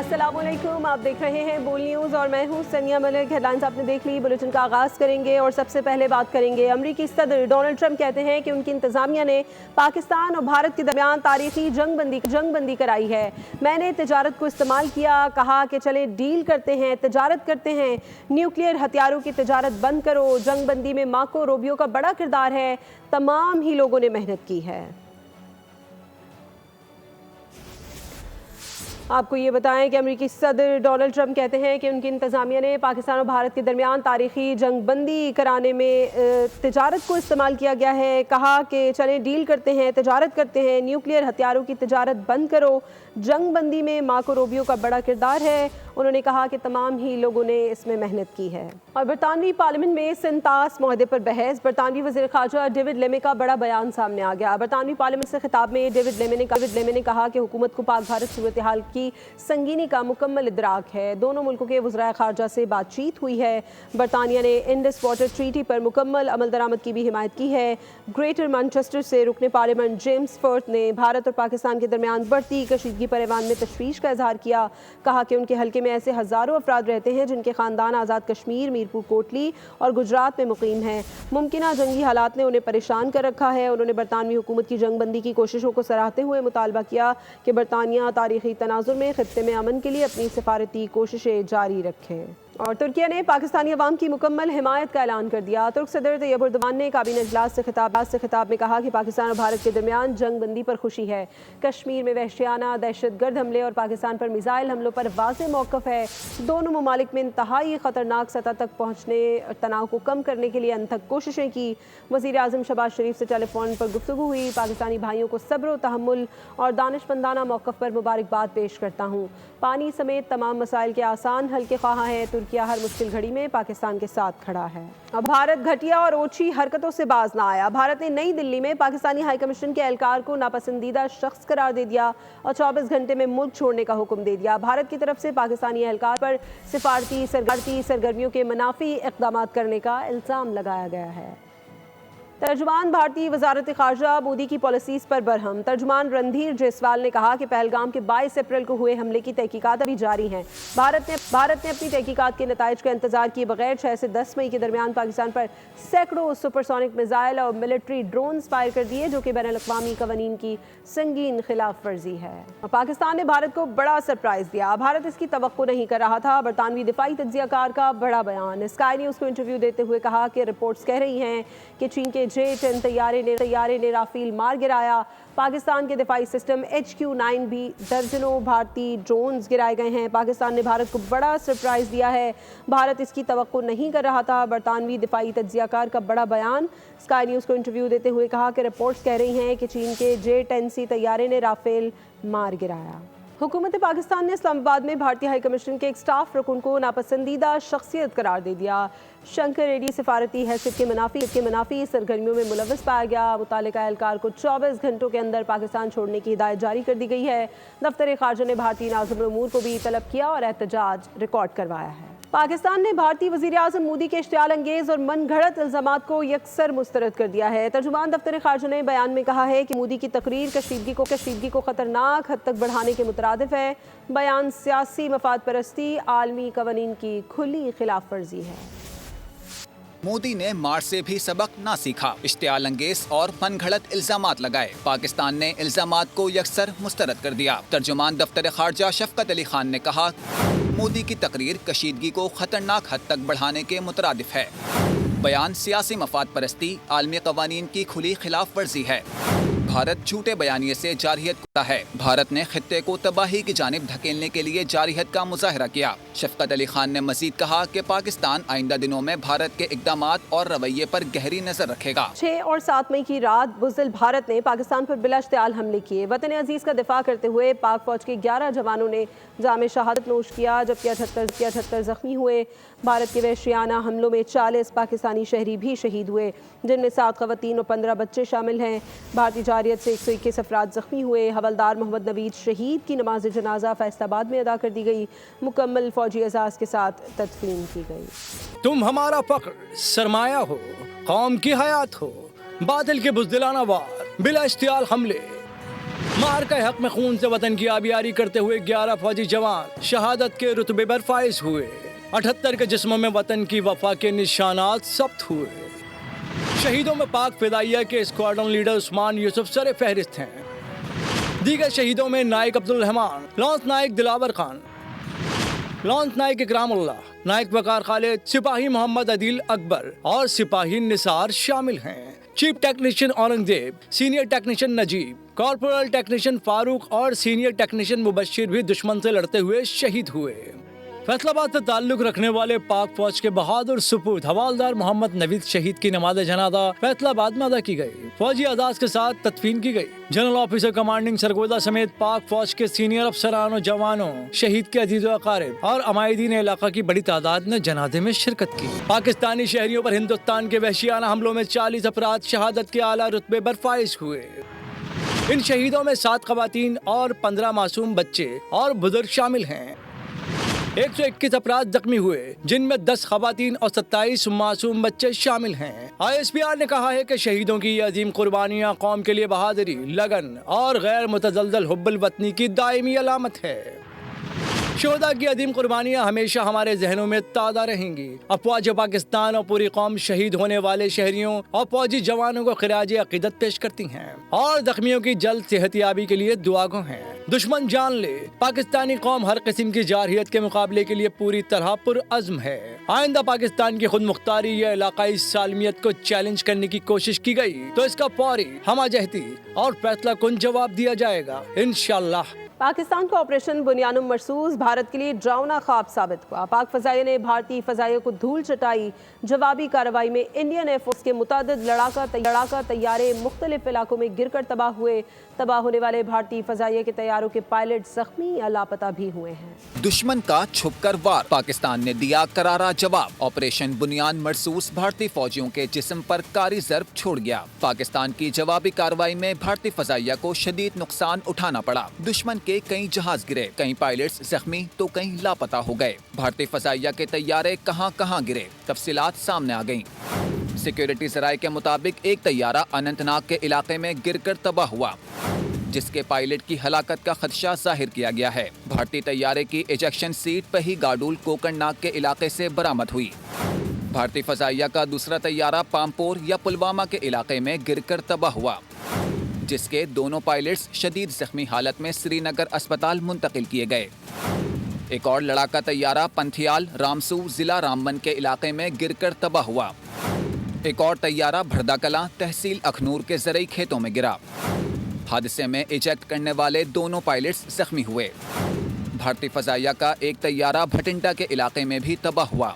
अस्सलाम वालेकुम, आप देख रहे हैं बोल न्यूज़ और मैं हूं सनिया मलिक। हेडलाइंस आपने देख ली। बुलेटिन का आगाज़ करेंगे और सबसे पहले बात करेंगे अमरीकी सदर डोनाल्ड ट्रंप कहते हैं कि उनकी इंतज़ामिया ने पाकिस्तान और भारत के दरमियान तारीखी जंगबंदी कराई है। मैंने तिजारत को इस्तेमाल किया, कहा कि चले डील करते हैं, तिजारत करते हैं, न्यूक्लियर हथियारों की तिजारत बंद करो। जंगबंदी में मार्को रूबियो का बड़ा किरदार है, तमाम ही लोगों ने मेहनत की है। आपको ये बताएं कि अमेरिकी सदर डोनाल्ड ट्रंप कहते हैं कि उनकी इंतज़ामिया ने पाकिस्तान और भारत के दरमियान तारीखी जंगबंदी कराने में तिजारत को इस्तेमाल किया गया है। कहा कि चलें डील करते हैं, तिजारत करते हैं, न्यूक्लियर हथियारों की तिजारत बंद करो। जंगबंदी में मार्को रूबियो का बड़ा किरदार है। उन्होंने कहा कि तमाम ही लोगों ने इसमें मेहनत की है। और बरतानवी पार्लियामेंट में सिंतास मुआहदे पर बहस। बरतानवी वज़ीर ख़ारजा डेविड लेमे का बड़ा बयान सामने आ गया। बरतानवी पार्लियामेंट से खिताब में डेविड लेमे ने कहा कि हुकूमत को पाक भारत सूरत हाल की संगीनी का मुकम्मल इदराक है। दोनों मुल्कों के वज़राए ख़ारजा से बातचीत हुई है। बरतानिया ने इंडस वाटर ट्रीटी पर मुकम्मल अमल दरामद की भी हिमायत की है। ग्रेटर मैनचेस्टर से रुकने पार्लियामेंट जेम्स फर्थ ने भारत और पाकिस्तान के दरमियान बढ़ती कशीदगी पर ऐवान में तशवीश का इजहार किया। कहा कि उनके हल्के में ऐसे हज़ारों अफराद रहते हैं जिनके ख़ानदान आज़ाद कश्मीर, मीरपुर कोटली और गुजरात में मुकीम हैं। मुमकिना जंगी हालात ने उन्हें परेशान कर रखा है। उन्होंने बरतानवी हुकूमत की जंगबंदी की कोशिशों को सराहते हुए मुतालबा किया कि बरतानिया तारीखी तनाजुर में खित्ते में अमन के लिए अपनी सफारती कोशिशें जारी रखें। और तुर्किया ने पाकिस्तानी अवाम की मुकम्मल हिमायत का ऐलान कर दिया। तुर्क सदर तैयब एर्दोगान ने काबीना इजलास से खिताब में कहा कि पाकिस्तान और भारत के दरमियान जंगबंदी पर खुशी है। कश्मीर में वहशियाना दहशतगर्द हमले और पाकिस्तान पर मिसाइल हमलों पर वाज़ेह मौक़िफ़ है। दोनों ममालिक में इंतहाई ख़तरनाक सतह तक पहुँचने, तनाव को कम करने के लिए अनथक कोशिशें की। वज़ीर आज़म शहबाज शरीफ से टेलीफोन पर गुफ्तगू हुई। पाकिस्तानी भाइयों को सब्र, तहम्मुल और दानिशमंदाना मौक़िफ़ पर मुबारकबाद पेश करता हूँ। पानी समेत तमाम मसाइल के आसान हल के ख्वाह है। तुर्किया हर मुश्किल घड़ी में पाकिस्तान के साथ खड़ा है। अब भारत घटिया और ओछी हरकतों से बाज ना आया। भारत ने नई दिल्ली में पाकिस्तानी हाई कमीशन के एहलकार को नापसंदीदा शख्स करार दे दिया और 24 घंटे में मुल्क छोड़ने का हुक्म दे दिया। भारत की तरफ से पाकिस्तानी एहलकार पर सिफारती सरगर्मियों के मुनाफी इक़दाम करने का इल्ज़ाम लगाया गया है। तर्जुमान भारतीय वजारत ख़ारजा मोदी की पॉलिसीज़ पर बरहम। तर्जुमान रणधीर जायसवाल ने कहा कि पहलगाम के 22 अप्रैल को हुए हमले की तहकीकात अभी जारी हैं। भारत ने अपनी तहकीकात के नताइज का इंतजार किए बगैर 6 से 10 मई के दरमियान पाकिस्तान पर सैकड़ों सुपरसोनिक मिसाइल और मिलिट्री ड्रोन्स फायर कर दिए, जो कि बैनुल-अक़वामी क़वानीन की संगीन खिलाफ वर्जी है। और पाकिस्तान ने भारत को बड़ा सरप्राइज दिया। भारत इसकी तवक्को नहीं कर रहा था। बरतानवी दिफाई तज्ज़ियाकार का बड़ा बयान। स्काई न्यूज़ को इंटरव्यू देते हुए कहा कि रिपोर्ट्स कह रही हैं कि चीन के J-10 तैयारे ने राफेल मार गिराया। पाकिस्तान के दिफाई सिस्टम HQ-9 भी दर्जनों भारतीय ड्रोन्स गिराए गए हैं। पाकिस्तान ने भारत को बड़ा सरप्राइज दिया है। भारत इसकी तवक्को नहीं कर रहा था। बरतानवी दिफाई तज्ज़ियाकार का बड़ा बयान। स्काई न्यूज़ को इंटरव्यू देते हुए कहा कि रिपोर्ट्स कह रही हैं कि चीन के J-10C तैयारे ने राफेल मार गिराया। हुकूमत पाकिस्तान ने इस्लामाबाद में भारतीय हाई कमीशन के एक स्टाफ रुकन को नापसंदीदा शख्सियत करार दे दिया। शंकर रेड्डी सिफारती हैसियत के मुनाफी सरगर्मियों में मुलव्वस पाया गया। मुतालिका एहलकार को 24 घंटों के अंदर पाकिस्तान छोड़ने की हिदायत जारी कर दी गई है। दफ्तर ख़ारजा ने भारतीय नाज़िम उमूर को भी तलब किया और एहतजाज रिकॉर्ड करवाया है। पाकिस्तान ने भारतीय वज़ीर आज़म मोदी के इश्तियाल अंगेज़ और मन घड़त इल्ज़ामात को यकसर मुस्तरद कर दिया है। तर्जुमान दफ्तर ख़ारजा ने बयान में कहा है कि मोदी की तकरीर कशीदगी को ख़तरनाक हद तक बढ़ाने के मुतरादिफ है। बयान सियासी मफाद परस्ती, आलमी क़वानीन की खुली खिलाफ वर्जी है। मोदी ने मार से भी सबक ना सीखा, इश्तियाल अंगेज और मनगढ़ंत इल्जामात लगाए। पाकिस्तान ने इल्जामात को यकसर मुस्तरद कर दिया। तर्जुमान दफ्तर ख़ारजा शफ़क़त अली खान ने कहा, मोदी की तकरीर कशीदगी को खतरनाक हद तक बढ़ाने के मुतरादिफ है। बयान सियासी मफाद परस्ती, आलमी क़वानीन की खुली खिलाफ वर्जी है। भारत झूठे बयानिए से जारहियत करता है। भारत ने खित्ते को तबाही की जानिब धकेलने के लिए जारहियत का मुजाहरा किया। शफ़क़त अली खान ने मजीद कहा कि पाकिस्तान आइंदा दिनों में भारत के इक़दामात और रवैये पर गहरी नजर रखेगा। 6 और 7 मई की रात बुज़दिल भारत ने पाकिस्तान पर बिलाश्तियाल हमले किए। वतन अजीज़ का दिफा करते हुए पाक फौज के 11 जवानों ने जाम शहादत नोश किया, जबकि 78 जख्मी हुए। भारत के वहशियाना हमलों में 40 पाकिस्तानी शहरी भी शहीद हुए, जिनमें 7 ख़वातीन और 15 बच्चे शामिल हैं। भारतीय जारियत से 121 अफराद जख्मी हुए। हवलदार मोहम्मद नवीद शहीद की नमाज जनाजा फैसलाबाद में अदा कर दी गई। मुकम्मल फौजी एजाज़ के साथ तदफीन की गई। तुम हमारा फ़ख्र सरमाया हो, कौम की हयात हो। बादल के बुज़दिलाना वार बिला इश्तियाल हमले مار کے حق میں خون سے وطن کی آبیاری کرتے ہوئے 11 فوجی جوان شہادت کے رتبے پر فائز ہوئے. 78 کے جسموں میں وطن کی وفا کے نشانات ثبت ہوئے. شہیدوں میں پاک فدائیہ کے اسکواڈرن لیڈر عثمان یوسف سر فہرست ہیں. دیگر شہیدوں میں نائک عبدالرحمان، لانس نائک دلاور خان، لانس نائک اکرام اللہ، نائک وقار خالد، سپاہی محمد عدیل اکبر اور سپاہی نثار شامل ہیں. Chief technician Aurangzeb, senior technician Najeeb, corporal technician Farooq اور سینئر ٹیکنیشین مبشر بھی دشمن سے لڑتے ہوئے شہید ہوئے. فیصل آباد سے تعلق رکھنے والے پاک فوج کے بہادر سپوت حوالدار محمد نوید شہید کی نماز جنازہ فیصل آباد میں ادا کی گئی. فوجی اعزاز کے ساتھ تدفین کی گئی. جنرل آفیسر کمانڈنگ سرگودا سمیت پاک فوج کے سینئر افسران و جوانوں، شہید کے عزیز و اقارب اور عمائدین علاقہ کی بڑی تعداد نے جنازے میں شرکت کی. پاکستانی شہریوں پر ہندوستان کے وحشیانہ حملوں میں 40 افراد شہادت کے اعلیٰ رتبے پر فائز ہوئے. ان شہیدوں میں 7 خواتین اور 15 معصوم بچے اور بزرگ شامل ہیں. 121 افراد زخمی ہوئے، جن میں 10 خواتین اور 27 معصوم بچے شامل ہیں. ISPR نے کہا ہے کہ شہیدوں کی یہ عظیم قربانیاں قوم کے لیے بہادری، لگن اور غیر متزلزل حب الوطنی کی دائمی علامت ہے. شہداء کی عظیم قربانیاں ہمیشہ ہمارے ذہنوں میں تازہ رہیں گی. افواج پاکستان اور پوری قوم شہید ہونے والے شہریوں اور فوجی جوانوں کو خراج عقیدت پیش کرتی ہیں اور زخمیوں کی جلد صحت یابی کے لیے دعا گو ہیں. دشمن جان لے، پاکستانی قوم ہر قسم کی جارحیت کے مقابلے کے لیے پوری طرح پرعزم ہے. آئندہ پاکستان کی خود مختاری یا علاقائی سالمیت کو چیلنج کرنے کی کوشش کی گئی تو اس کا فوری، ہمہ جہتی اور فیصلہ کن جواب دیا جائے گا انشاءاللہ. پاکستان کا آپریشن بنیانم مرصوص بھارت کے لیے ڈراؤنا خواب ثابت ہوا. پاک فضائیہ نے بھارتی فضائیہ کو دھول چٹائی. جوابی کارروائی میں انڈین ایئر فورس کے متعدد لڑاکا طیارے مختلف علاقوں میں گر کر تباہ ہوئے. تباہ ہونے والے بھارتی فضائیہ کے طیاروں کے پائلٹ زخمی یا لاپتہ بھی ہوئے ہیں. دشمن کا چھپ کر وار، پاکستان نے دیا کرارا جواب. آپریشن بنیان مرصوص بھارتی فوجیوں کے جسم پر کاری ضرب چھوڑ گیا. پاکستان کی جوابی کارروائی میں بھارتی فضائیہ کو شدید نقصان اٹھانا پڑا. دشمن کے کئی جہاز گرے، کئی پائلٹس زخمی تو کئی لاپتہ ہو گئے. بھارتی فضائیہ کے طیارے کہاں کہاں گرے، تفصیلات سامنے آ گئیں. سیکیورٹی ذرائع کے مطابق ایک طیارہ اننت ناگ کے علاقے میں گر کر تباہ ہوا، جس کے پائلٹ کی ہلاکت کا خدشہ ظاہر کیا گیا ہے. بھارتی طیارے کی ایجیکشن سیٹ پہی گاڈول کوکر ناگ کے علاقے سے برآمد ہوئی. بھارتی فضائیہ کا دوسرا طیارہ پامپور یا پلوامہ کے علاقے میں گر کر تباہ ہوا، جس کے دونوں پائلٹس شدید زخمی حالت میں سری نگر اسپتال منتقل کیے گئے. ایک اور لڑاکا طیارہ پنتھیال رامسو ضلع رامبن کے علاقے میں گر کر تباہ ہوا. ایک اور طیارہ بھردہ کلاں تحصیل اکھنور کے زرعی کھیتوں میں گرا. حادثے میں ایجیکٹ کرنے والے دونوں پائلٹس زخمی ہوئے. بھارتی فضائیہ کا ایک طیارہ بھٹنڈا کے علاقے میں بھی تباہ ہوا.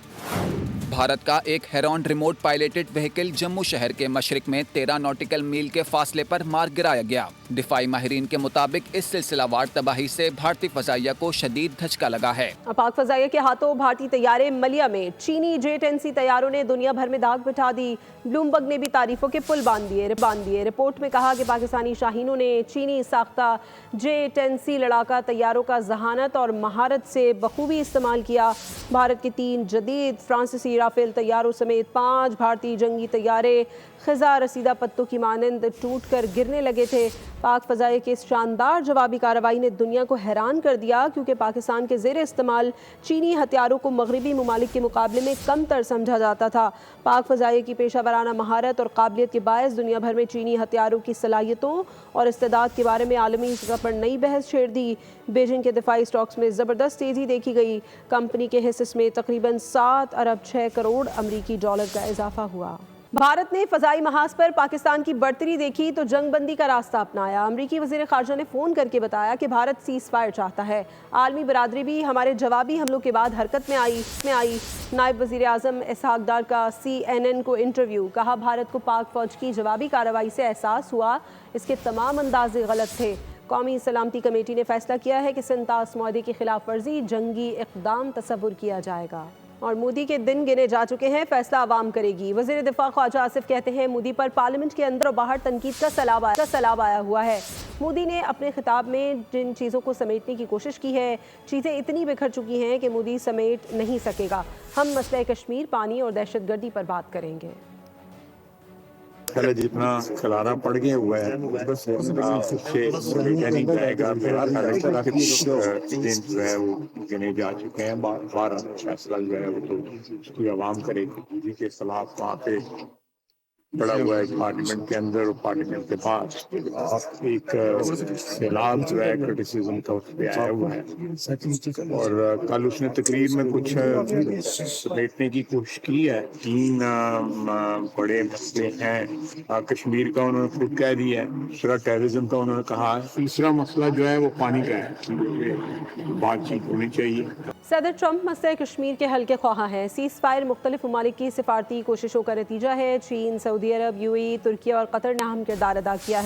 بھارت کا ایک ہیرون ریموٹ پائلٹڈ وہیکل جموں شہر کے مشرق میں 13 نوٹیکل میل کے فاصلے پر مار گرایا گیا. دفاعی ماہرین کے مطابق اس سلسلہ وار تباہی سے بھارتی فضائیہ کو شدید دھچکا لگا ہے. پاک فضائیہ کے ہاتھوں بھارتی طیارے ملیا میں چینی J-10C طیاروں نے دنیا بھر میں داغ بٹھا دی. بلومبرگ نے بھی تعریفوں کے پل باندھ دیے. رپورٹ میں کہا کہ پاکستانی شاہینوں نے چینی ساختہ J-10C لڑاکا طیاروں کا ذہانت اور مہارت سے بخوبی استعمال کیا. بھارت کے 3 جدید فرانسیسی رافیل طیاروں سمیت 5 بھارتی جنگی طیارے خزاں رسیدہ پتوں کی مانند ٹوٹ کر گرنے لگے تھے. پاک فضائیہ کی اس شاندار جوابی کارروائی نے دنیا کو حیران کر دیا، کیونکہ پاکستان کے زیر استعمال چینی ہتھیاروں کو مغربی ممالک کے مقابلے میں کم تر سمجھا جاتا تھا. پاک فضائیہ کی پیشہ ورانہ مہارت اور قابلیت کے باعث دنیا بھر میں چینی ہتھیاروں کی صلاحیتوں اور استعداد کے بارے میں عالمی سطح پر نئی بحث چھیڑ دی. بیجنگ کے دفاعی سٹاکس میں زبردست تیزی دیکھی گئی. کمپنی کے حصص میں تقریباً 7 ارب 6 کروڑ امریکی ڈالر کا اضافہ ہوا. بھارت نے فضائی محاذ پر پاکستان کی برتری دیکھی تو جنگ بندی کا راستہ اپنایا. امریکی وزیر خارجہ نے فون کر کے بتایا کہ بھارت سیز فائر چاہتا ہے. عالمی برادری بھی ہمارے جوابی حملوں کے بعد حرکت میں آئی. نائب وزیر اعظم اسحاق ڈار کا CNN کو انٹرویو. کہا بھارت کو پاک فوج کی جوابی کارروائی سے احساس ہوا اس کے تمام اندازے غلط تھے. قومی سلامتی کمیٹی نے فیصلہ کیا ہے کہ سنتاس معاہدے کی خلاف ورزی جنگی اقدام تصور کیا جائے گا. اور مودی کے دن گنے جا چکے ہیں، فیصلہ عوام کرے گی. وزیر دفاع خواجہ آصف کہتے ہیں مودی پر پارلیمنٹ کے اندر اور باہر تنقید کا سیلاب آیا ہوا ہے. مودی نے اپنے خطاب میں جن چیزوں کو سمیٹنے کی کوشش کی ہے، چیزیں اتنی بکھر چکی ہیں کہ مودی سمیٹ نہیں سکے گا. ہم مسئلہ کشمیر، پانی اور دہشت گردی پر بات کریں گے. ख्याल है जितना खलारा पड़ गया हुआ है उससे नहीं जाएगा। मेरा ख्याल है दिन जो है वो गिने जा चुके हैं। 12 फैसला जो है वो तो उसकी आवाम करेगी। मोदी के खिलाफ वहाँ पे पड़ा हुआ है पार्लियामेंट के अंदर और पार्लियामेंट के बाहर एक सैलाब जो है क्रिटिसिज्म का उस पर आया हुआ है। और कल उसने तकरीर में कुछ समेटने की कोशिश की है। 3 बड़े मसले हैं। कश्मीर का उन्होंने खुद कह दिया है, दूसरा टेररिज्म का उन्होंने कहा है, तीसरा मसला जो है वो पानी का है। बातचीत होनी चाहिए। सदर ट्रंप मसले कश्मीर के हल के ख्वाह हैं। सीज़ फायर मुख्तलिफ ममालिक की सिफारती कोशिशों का नतीजा है। चीन, सऊदी अरब, यूएई, तुर्की और कतर ने अहम किरदार अदा किया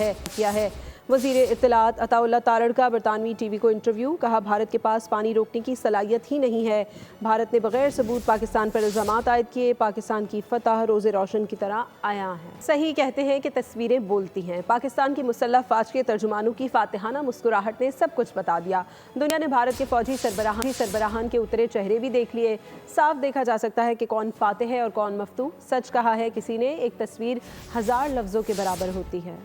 है। वज़ीर इत्तलात अताउल्लाह तारड़ का बरतानवी टीवी को इंटरव्यू। कहा, भारत के पास पानी रोकने की सलाहियत ही नहीं है। भारत ने बगैर सबूत पाकिस्तान पर इल्ज़ामात आयद किए। पाकिस्तान की फतह रोज़े रोशन की तरह आया है। सही कहते हैं कि तस्वीरें बोलती हैं। पाकिस्तान की मुसल्लह फ़ौज के तर्जुमानों की फातिहाना मुस्कुराहट ने सब कुछ बता दिया। दुनिया ने भारत के फ़ौजी सरबराहान के उतरे चेहरे भी देख लिए। साफ देखा जा सकता है कि कौन फातिह है और कौन मफ्तूह। सच कहा है किसी ने, एक तस्वीर 1000 लफ्ज़ों के बराबर होती है।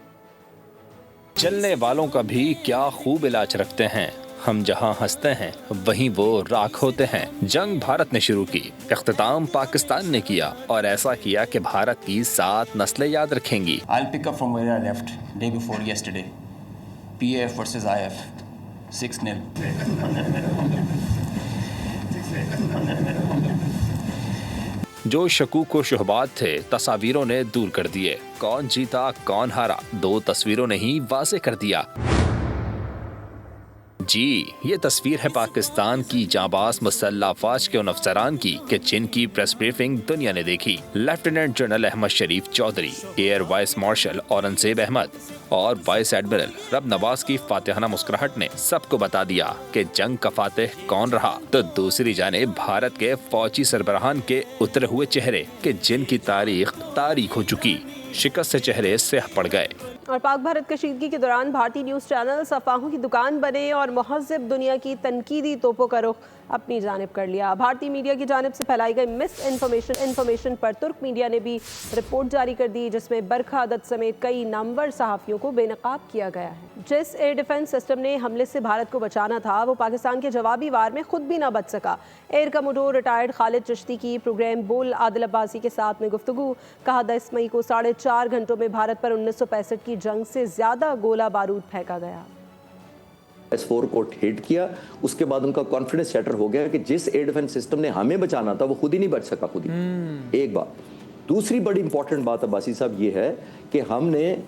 जलने वालों का भी क्या खूब इलाज रखते हैं। हम जहां हंसते हैं वहीं वो राख होते हैं। जंग भारत ने शुरू की, इख्तिताम पाकिस्तान ने किया और ऐसा किया कि भारत की 7 नस्लें याद रखेंगी। I'll pick up from where I left day before yesterday. PAF versus IF 6-0. जो शकूक व शुहबात थे तस्वीरों ने दूर कर दिए। कौन जीता कौन हारा 2 तस्वीरों ने ही वाज़े कर दिया। जी, ये तस्वीर है पाकिस्तान की जांबाज मुसल्लह फ़ौज के उन अफसरान की कि जिनकी प्रेस ब्रीफिंग दुनिया ने देखी। Lieutenant general Ahmed Sharif Chaudhry, air vice marshal Aurangzeb Ahmed और वाइस एडमिरल रब नवाज की फातिहाना मुस्कुराहट ने सबको बता दिया कि जंग का फातिह कौन रहा। तो दूसरी जानिब भारत के फौजी सरबराहान के उतरे हुए चेहरे कि जिनकी तारीख हो चुकी। शिकस्त से चेहरे स्याह पड़ गए। और पाक भारत कशीदगी के दौरान भारतीय न्यूज़ चैनल अफवाहों की दुकान बने और महज़ब दुनिया की तनकीदी तोपों का रुख अपनी जानिब कर लिया। भारतीय मीडिया की जानिब से फैलाई गई मिस इन्फॉर्मेशन पर तुर्क मीडिया ने भी रिपोर्ट जारी कर दी, जिसमें बरखा अदद समेत कई नामवर सहाफ़ियों को बेनकाब किया गया है। जिस एयर डिफेंस सिस्टम ने हमले से भारत को बचाना था, वो पाकिस्तान के जवाबी वार में खुद भी ना बच सका। Air commodore retired Khalid Chishti की प्रोग्राम बोल आदिल अब्बासी के साथ में गुफ्तगू। कहा, 10 मई को 4.5 घंटों में भारत पर 1965 की जंग से ज़्यादा गोला बारूद फेंका गया। S4 को हिट किया, उसके बाद उनका कॉन्फिडेंस शैटर हो गया कि जिस एयर डिफेंस सिस्टम ने हमें बचाना था वो खुद ही नहीं बच सका खुद ही। एक बात। दूसरी बड़ी इंपॉर्टेंट बात अब्बासी साहब ये है कि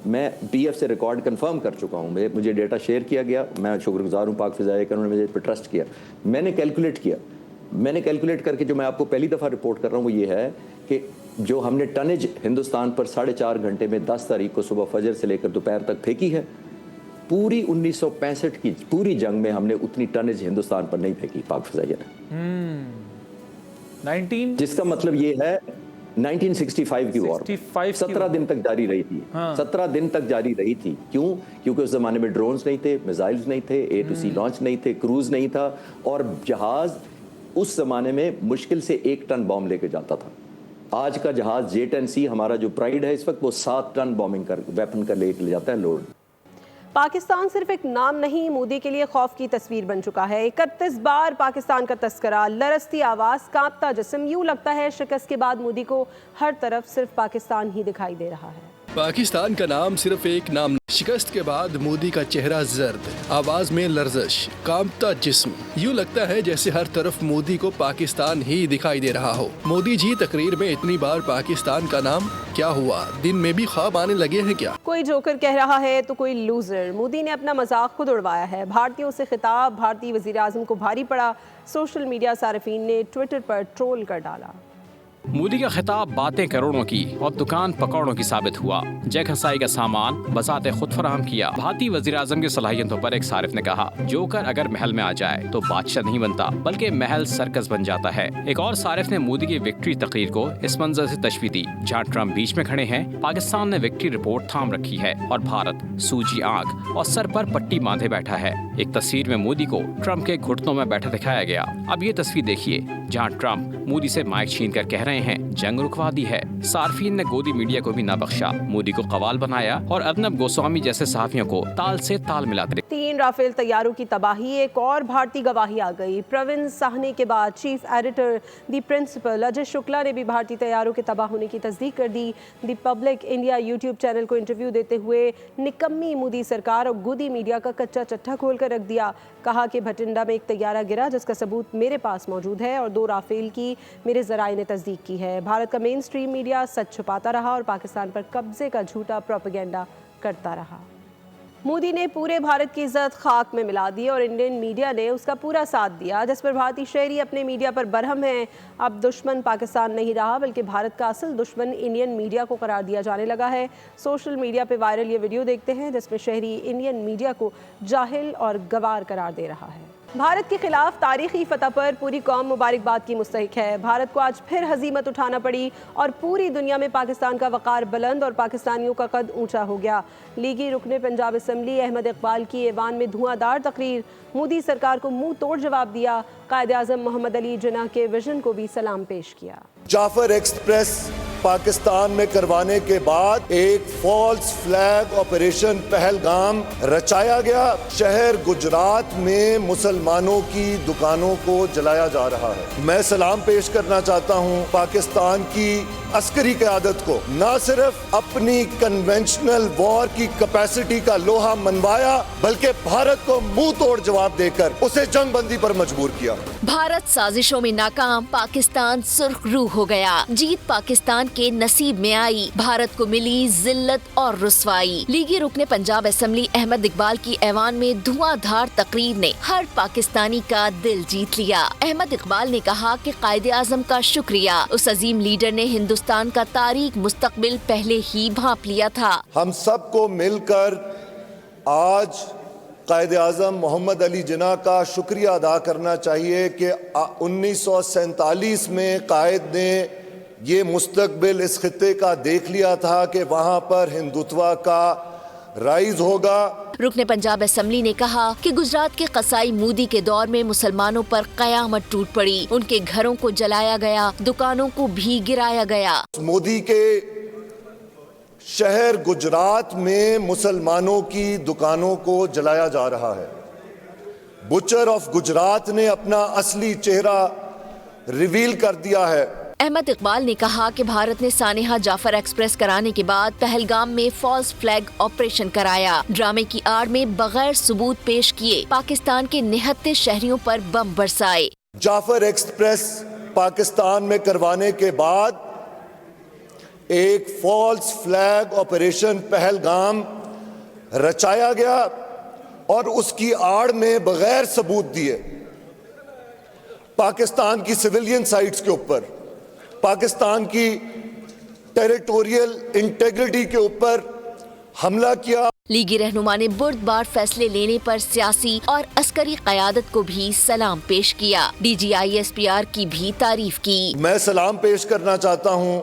मैं PF से रिकॉर्ड कंफर्म कर चुका हूँ। मुझे डेटा शेयर किया गया। मैं शुक्रगुजार हूँ पाक फ़िज़ाइया का, उन्होंने मुझे पर ट्रस्ट किया। मैंने कैलकुलेट करके जो मैं आपको पहली दफ़ा रिपोर्ट कर रहा हूँ वो ये है कि जो हमने टनेज हिंदुस्तान पर 4.5 घंटे में 10 तारीख को सुबह फजर से लेकर दोपहर तक फेंकी है, पूरी 1965 की पूरी जंग में हमने उतनी टनेज हिंदुस्तान पर नहीं फेंकी पाक फ़िज़ाइया ने। जिसका मतलब ये है 1965 की वॉर 17 दिन तक जारी रही थी। 17 दिन तक जारी रही थी। क्यों? क्योंकि उस जमाने में ड्रोन्स नहीं थे, मिसाइल्स नहीं थे, A2C लॉन्च नहीं थे, क्रूज नहीं था, और जहाज उस जमाने में मुश्किल से 1 टन बॉम्ब लेके जाता था। आज का जहाज J-10C हमारा जो प्राइड है इस वक्त, वो 7 टन बॉम्बिंग वेपन का ले जाता है लोड। पाकिस्तान सिर्फ एक नाम नहीं, मोदी के लिए खौफ की तस्वीर बन चुका है। 31 बार पाकिस्तान का तस्करा, लरसती आवाज़, कांपता जिस्म। यूँ लगता है शिकस्त के बाद मोदी को हर तरफ सिर्फ पाकिस्तान ही दिखाई दे रहा है। पाकिस्तान का नाम सिर्फ एक नाम। शिकस्त के बाद मोदी का चेहरा जर्द, आवाज में लर्जश, कांपता जिस्म। यूँ लगता है जैसे हर तरफ मोदी को पाकिस्तान ही दिखाई दे रहा हो। मोदी जी तकरीर में इतनी बार पाकिस्तान का नाम, क्या हुआ? दिन में भी ख्वाब आने लगे हैं क्या? कोई जोकर कह रहा है तो कोई लूजर। मोदी ने अपना मजाक खुद उड़वाया है। भारतीयों से खिताब भारतीय वज़ीर आज़म को भारी पड़ा। सोशल मीडिया सार्फिन ने ट्विटर पर ट्रोल कर डाला। मोदी का खिताब बातें करोड़ों की और दुकान पकौड़ों की साबित हुआ। जय खसाई का सामान बजाते खुद फराहम किया। भारतीय वज़ीर आज़म की सलाहियतों पर एक सारिफ ने कहा, जोकर अगर महल में आ जाए तो बादशाह नहीं बनता बल्कि महल सर्कस बन जाता है। एक और सारिफ ने मोदी की विक्ट्री तकरीर को इस मंजर से तशबीह दी, जहाँ ट्रम्प बीच में खड़े हैं, पाकिस्तान ने विक्ट्री रिपोर्ट थाम रखी है और भारत सूजी आंख और सर पर पट्टी बांधे बैठा है। एक तस्वीर में मोदी को ट्रम्प के घुटनों में बैठा दिखाया गया। अब ये तस्वीर देखिए, जहाँ ट्रम्प मोदी से माइक छीन कर कह रहे रहे हैं, जंग रुकवा दी है। सार्फिन ने गोदी मीडिया को भी ना बख्शा, मोदी को कवाल बनाया और अर्नब गोस्वामी जैसे सहाफियों को ताल से ताल मिलाते रहे। 3 राफेल तैयारों की तबाही, एक और भारतीय गवाही आ गई। प्रवीण साहनी के बाद चीफ एडिटर दी प्रिंसिपल अजय शुक्ला ने भी भारतीय तैयारों के तबाह होने की तस्दीक कर दी। दी पब्लिक इंडिया यूट्यूब चैनल को इंटरव्यू देते हुए निकम्मी मोदी सरकार और गोदी मीडिया का कच्चा चट्टा खोल कर रख दिया। कहा कि भटिंडा में एक तैयारा गिरा जिसका सबूत मेरे पास मौजूद है और 2 राफेल की मेरे ज़राए ने तस्दीक की है। भारत का मेन स्ट्रीम मीडिया सच छुपाता रहा और पाकिस्तान पर कब्जे का झूठा प्रोपेगेंडा करता रहा। मोदी ने पूरे भारत की इज्जत खाक में मिला दी और इंडियन मीडिया ने उसका पूरा साथ दिया, जिस पर भारतीय शहरी अपने मीडिया पर बरहम हैं। अब दुश्मन पाकिस्तान नहीं रहा बल्कि भारत का असल दुश्मन इंडियन मीडिया को करार दिया जाने लगा है। सोशल मीडिया पे वायरल ये वीडियो देखते हैं जिसमें शहरी इंडियन मीडिया को जाहिल और गवार करार दे रहा है। भारत के खिलाफ तारीखी फतह पर पूरी कौम मुबारकबाद की मुस्तहिक है। भारत को आज फिर हजीमत उठाना पड़ी और पूरी दुनिया में पाकिस्तान का वक़ार बुलंद और पाकिस्तानियों का कद ऊंचा हो गया। लीगी रुकने पंजाब असम्बली अहमद इकबाल की ऐवान में धुआंधार तकरीर, मोदी सरकार को मुंह तोड़ जवाब दिया। कायद आज़म मोहम्मद अली जिन्ना के विजन को भी सलाम पेश किया। जाफर एक्सप्रेस पाकिस्तान में करवाने के बाद एक फॉल्स फ्लैग ऑपरेशन पहलगाम रचाया गया। शहर गुजरात में मुसलमानों की दुकानों को जलाया जा रहा है। मैं सलाम पेश करना चाहता हूं पाकिस्तान की अस्करी क़यादत को। न सिर्फ अपनी कन्वेंशनल वॉर की कैपेसिटी का लोहा मनवाया बल्कि भारत को मुंह तोड़ जवाब देकर उसे जंग बंदी पर मजबूर किया। भारत साजिशों में नाकाम, पाकिस्तान सुर्ख रूह हो गया। जीत पाकिस्तान के नसीब में आई, भारत को मिली जिल्लत और रुसवाई। लीगी रुकने पंजाब असेंबली अहमद इकबाल की ऐवान में धुआंधार तकरीर ने हर पाकिस्तानी का दिल जीत लिया। अहमद इकबाल ने कहा कि कायदे आज़म का शुक्रिया, उस अजीम लीडर ने हिंदुस्तान का तारीख मुस्तकबिल पहले ही भांप लिया था। हम सबको मिलकर आज कायदे आज़म मोहम्मद अली जिन्ना का शुक्रिया अदा करना चाहिए कि 1947 में कायद ने ये मुस्तकबिल इस खित्ते का देख लिया था कि वहाँ पर हिंदुत्व का राइज होगा। रुकने पंजाब असेंबली ने कहा कि गुजरात के कसाई मोदी के दौर में मुसलमानों पर कयामत टूट पड़ी, उनके घरों को जलाया गया, दुकानों को भी गिराया गया। मोदी के शहर गुजरात में मुसलमानों की दुकानों को जलाया जा रहा है। बुचर ऑफ गुजरात ने अपना असली चेहरा रिवील कर दिया है। अहमद इकबाल ने कहा कि भारत ने सानेहा जाफर एक्सप्रेस कराने के बाद पहलगाम में फॉल्स फ्लैग ऑपरेशन कराया। ड्रामे की आड़ में बगैर सबूत पेश किए पाकिस्तान के निहत्ते शहरियों पर बम बरसाए। जाफर एक्सप्रेस पाकिस्तान में करवाने के बाद एक फॉल्स फ्लैग ऑपरेशन पहलगाम रचाया गया और उसकी आड़ में बगैर सबूत दिए पाकिस्तान की सिविलियन साइट्स के ऊपर, पाकिस्तान की टेरिटोरियल इंटेग्रिटी के ऊपर हमला किया। लीगी रहनुमा ने बुर्दबार फैसले लेने पर सियासी और अस्करी क़यादत को भी सलाम पेश किया। DGISPR की भी तारीफ की। मैं सलाम पेश करना चाहता हूँ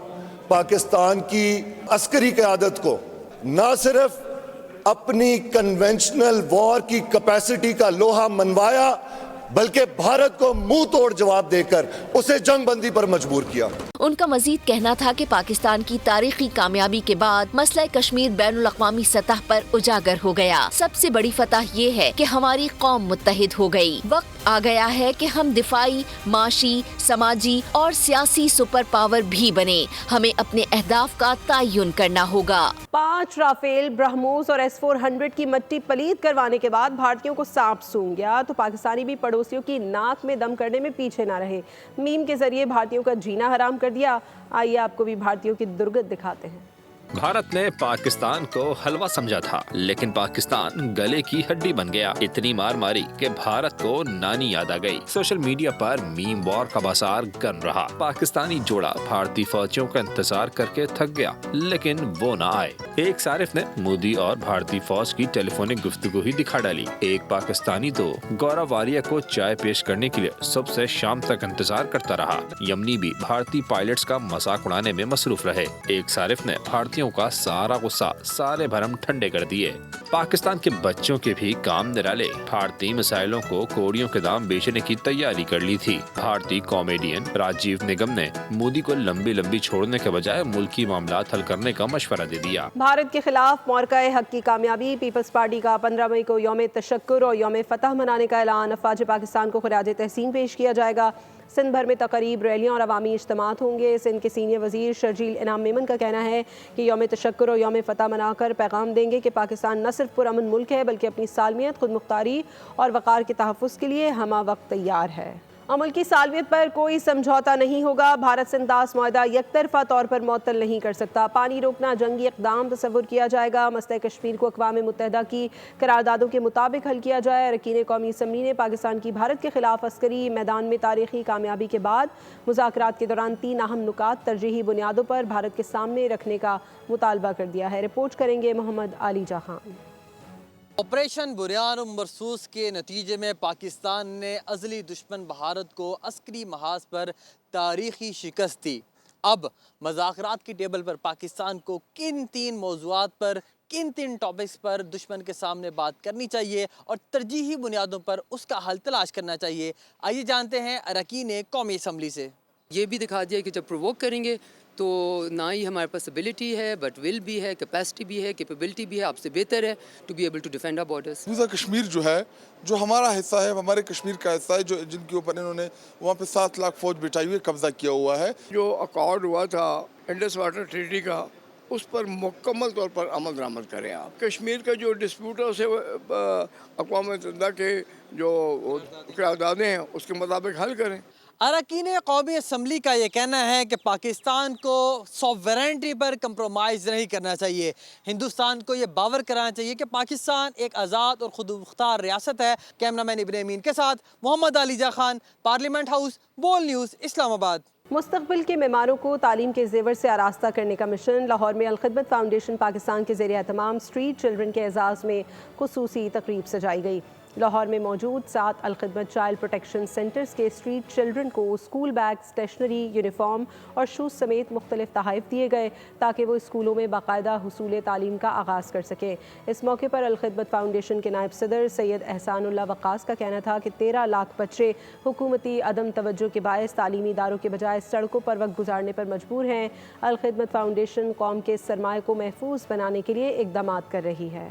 पाकिस्तान की अस्करी क़यादत को। न सिर्फ अपनी कन्वेंशनल वॉर की कैपेसिटी का लोहा मनवाया बल्कि भारत को मुंह तोड़ जवाब देकर उसे जंग बंदी पर मजबूर किया। उनका मजीद कहना था कि पाकिस्तान की तारीखी कामयाबी के बाद मसला कश्मीर बैनुल अक़वामी सतह पर उजागर हो गया। सबसे बड़ी फतह ये है कि हमारी कौम मुत्तहिद हो गई। वक्त आ गया है कि हम दिफाई, माशी, समाजी और सियासी सुपर पावर भी बने। हमें अपने अहदाफ का तयन करना होगा। 5 राफेल, ब्रह्मोस और S-400 की मट्टी पलीद करवाने के बाद भारतीयों को सांप सूंघ गया तो पाकिस्तानी भी पड़ोसियों की नाक में दम करने में पीछे ना रहे। मीम के जरिए भारतीयों का जीना हराम कर दिया। आइए आपको भी भारतीयों की दुर्गत दिखाते हैं। भारत ने पाकिस्तान को हलवा समझा था, लेकिन पाकिस्तान गले की हड्डी बन गया। इतनी मार मारी कि भारत को नानी याद आ गई। सोशल मीडिया पर मीम वॉर का बाजार गर्म रहा। पाकिस्तानी जोड़ा भारतीय फौजियों का इंतजार करके थक गया, लेकिन वो न आए। एक सारिफ ने मोदी और भारतीय फौज की टेलीफोनिक गुफ्तगू ही दिखा डाली। एक पाकिस्तानी तो गौरव वारिया को चाय पेश करने के लिए सुबह से शाम तक इंतजार करता रहा। यमनी भी भारतीय पायलट्स का मजाक उड़ाने में मसरूफ रहे। एक सारिफ ने भारतीय बासियों का सारा गुस्सा सारे भरम ठंडे कर दिए। पाकिस्तान के बच्चों के भी काम निराले। भारतीय मिसाइलों को कौड़ियों के दाम बेचने की तैयारी कर ली थी। भारतीय कॉमेडियन राजीव निगम ने मोदी को लंबी लंबी छोड़ने के बजाय मुल्की मामलात हल करने का मशवरा दे दिया। भारत के खिलाफ मौक़े हक की कामयाबी। पीपल्स पार्टी का 15 मई को यौम तशक्कुर और यौम फतह मनाने का ऐलान। अफवाज पाकिस्तान को खराज तहसीन पेश किया जाएगा। सिंध भर में तकरीब, रैलियाँ और अवामी इज्तिमात होंगे। सिंध के सीनियर वज़ीर शर्जील इनाम मेमन का कहना है कि यौम तशक्कुर और यौम फतह मनाकर पैगाम देंगे कि पाकिस्तान न सिर्फ पुरअमन मुल्क है बल्कि अपनी सालमियत, खुद मुख्तारी और वक़ार के तहफ़्फ़ुज़ के लिए हमा वक्त तैयार है। अमल की सालमियत पर कोई समझौता नहीं होगा। भारत से इंदास मुआहदा यकतरफा तौर पर मुअत्तल नहीं कर सकता। पानी रोकना जंगी इक़दाम तस्वुर किया जाएगा। मसले कश्मीर को अक़वाम मुत्तहिदा की करारदादों के मुताबिक हल किया जाए। अरकान कौमी असम्बली ने पाकिस्तान की भारत के खिलाफ अस्करी मैदान में तारीखी कामयाबी के बाद मुज़ाकरात के दौरान 3 अहम नुकात तरजीही बुनियादों पर भारत के सामने रखने का मुतालबा कर दिया है। रिपोर्ट करेंगे मोहम्मद आलीजा खान। ऑपरेशन बुरहान मरसूस के नतीजे में पाकिस्तान ने अज़ली दुश्मन भारत को अस्करी महाज पर तारीखी शिकस्त दी। अब मुज़ाकरात की टेबल पर पाकिस्तान को किन 3 मौज़ूआत पर, किन 3 टॉपिक्स पर दुश्मन के सामने बात करनी चाहिए और तरजीही बुनियादों पर उसका हल तलाश करना चाहिए। आइए जानते हैं अरकान कौमी असम्बली से। ये भी दिखा दिया कि जब प्रोवोक करेंगे तो ना ही हमारे पास एबिलिटी है बट विल भी है, कैपेसिटी भी है, कैपेबिलिटी भी है, आपसे बेहतर है to be able to defend our borders. पूरा कश्मीर जो है, जो हमारा हिस्सा है, हमारे कश्मीर का हिस्सा है, जो जिनके ऊपर इन्होंने वहाँ पे 7 लाख फौज बिठाई हुई कब्जा किया हुआ है। जो अकॉर्ड हुआ था इंडस वाटर ट्रीटी का, उस पर मुकम्मल तौर पर अमल दरामद करें आप। कश्मीर का जो डिस्प्यूट है उसे अक़वाम मुत्तहिदा के जो करारदादें हैं उसके मुताबिक हल करें। अरकान कौमी असम्बली का ये कहना है कि पाकिस्तान को सॉवरेनिटी पर कंप्रोमाइज़ नहीं करना चाहिए। हिंदुस्तान को ये बावर कराना चाहिए कि पाकिस्तान एक आज़ाद और खुद मुख्तार रियासत है। कैमरामैन इब्न अमीन के साथ मोहम्मद आलीजा खान, पार्लियामेंट हाउस, बोल न्यूज़, इस्लामाबाद। मुस्तक़बिल के मेहमानों को तालीम के ज़ेवर से आरास्ता करने का मिशन। लाहौर में अल-खिदमत फाउंडेशन पाकिस्तान के ज़ेर एहतमाम स्ट्रीट चिल्ड्रन के एजाज़ में खुसूसी तकरीब सजाई गई। लाहौर में मौजूद 7 अल-खिदमत चाइल्ड प्रोटेक्शन सेंटर्स के स्ट्रीट चिल्ड्रन को स्कूल बैग, स्टेशनरी, यूनिफॉर्म और शूज़ समेत मुख्तलिफ तोहफ़े दिए गए ताकि वो स्कूलों में बाकायदा हुसूल तालीम का आगाज़ कर सकें। इस मौके पर अल-खिदमत फाउंडेशन के नायब सदर सैयद एहसानुल्लाह वक़ास का कहना था कि 13 लाख बच्चे हुकूमती अदम तवज्जो के बायस तालीमी इदारों के बजाय सड़कों पर वक्त गुजारने पर मजबूर हैं। अल-खिदमत फाउंडेशन कौम के सरमाए को महफूज बनाने के लिए इक़दाम कर रही है।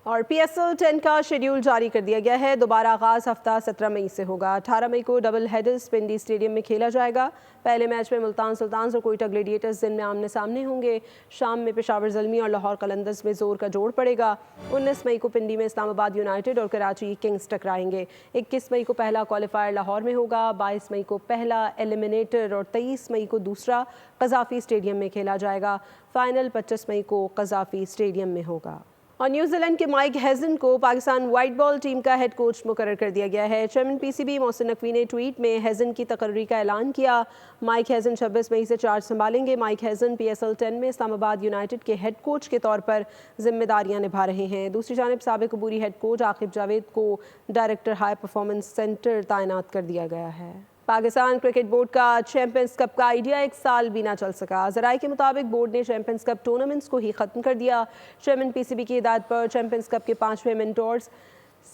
और PSL 10 का शेड्यूल जारी कर दिया गया है। दोबारा आगाज़ हफ्ता 17 मई से होगा। 18 मई को डबल हेडर्स पिंडी स्टेडियम में खेला जाएगा। पहले मैच में मुल्तान सुल्तान्स और कोयटा ग्लेडिएटर्स दिन में आमने सामने होंगे। शाम में पेशावर ज़ल्मी और लाहौर कलंदर्स में ज़ोर का जोड़ पड़ेगा। 19 मई को पिंडी में इस्लामाबाद यूनाइटेड और कराची किंग्स टकराएंगे। 21 मई को पहला क्वालिफायर लाहौर में होगा। 22 मई को पहला एलिमिनेटर और 23 मई को दूसरा कज़ाफ़ी स्टेडियम में खेला जाएगा। फाइनल 25 मई को कज़ाफ़ी स्टेडियम में होगा। और न्यूजीलैंड के माइक हेजन को पाकिस्तान वाइट बॉल टीम का हेड कोच मुकर्रर कर दिया गया है। चेयरमैन PCB मोहसिन नकवी ने ट्वीट में हेजन की तकर्री का ऐलान किया। माइक हेजन 26 मई से चार्ज संभालेंगे। माइक हेजन PSL 10 में इस्लामाबाद यूनाइटेड के हेड कोच के तौर पर जिम्मेदारियां निभा रहे हैं। दूसरी जानिब साबिक अबूरी हेड कोच आकिब जावेद को डायरेक्टर हाई परफॉर्मेंस सेंटर तैनात कर दिया गया है। पाकिस्तान क्रिकेट बोर्ड का चैंपियंस कप का आइडिया 1 साल भी ना चल सका। ज़राए के मुताबिक बोर्ड ने चैंपियंस कप टूर्नामेंट्स को ही ख़त्म कर दिया। चेयरमैन PCB की हिदायत पर चैंपियंस कप के 5वें मेंटोर्स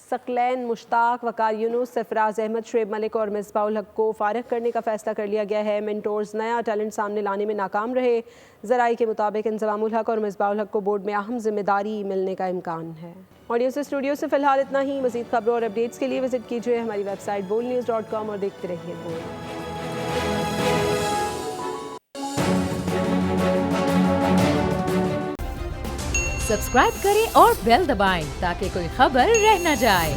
सकलैन मुश्ताक, वकार यूनुस, सरफराज अहमद, शुएब मलिक और मिसबाउल हक को फारिग करने का फैसला कर लिया गया है। मेंटोर्स नया टैलेंट सामने लाने में नाकाम रहे। ज़राए के मुताबिक इंज़मामुल हक और मिसबाउल हक को बोर्ड में अहम जिम्मेदारी मिलने का इम्कान है। ऑडियो से स्टूडियो से फिलहाल इतना ही। मज़ीद खबरों और अपडेट्स के लिए विजिट कीजिए हमारी वेबसाइट bolnews.com और देखते रहिए बोल। सब्सक्राइब करें और बेल दबाएं ताकि कोई खबर रह न जाए।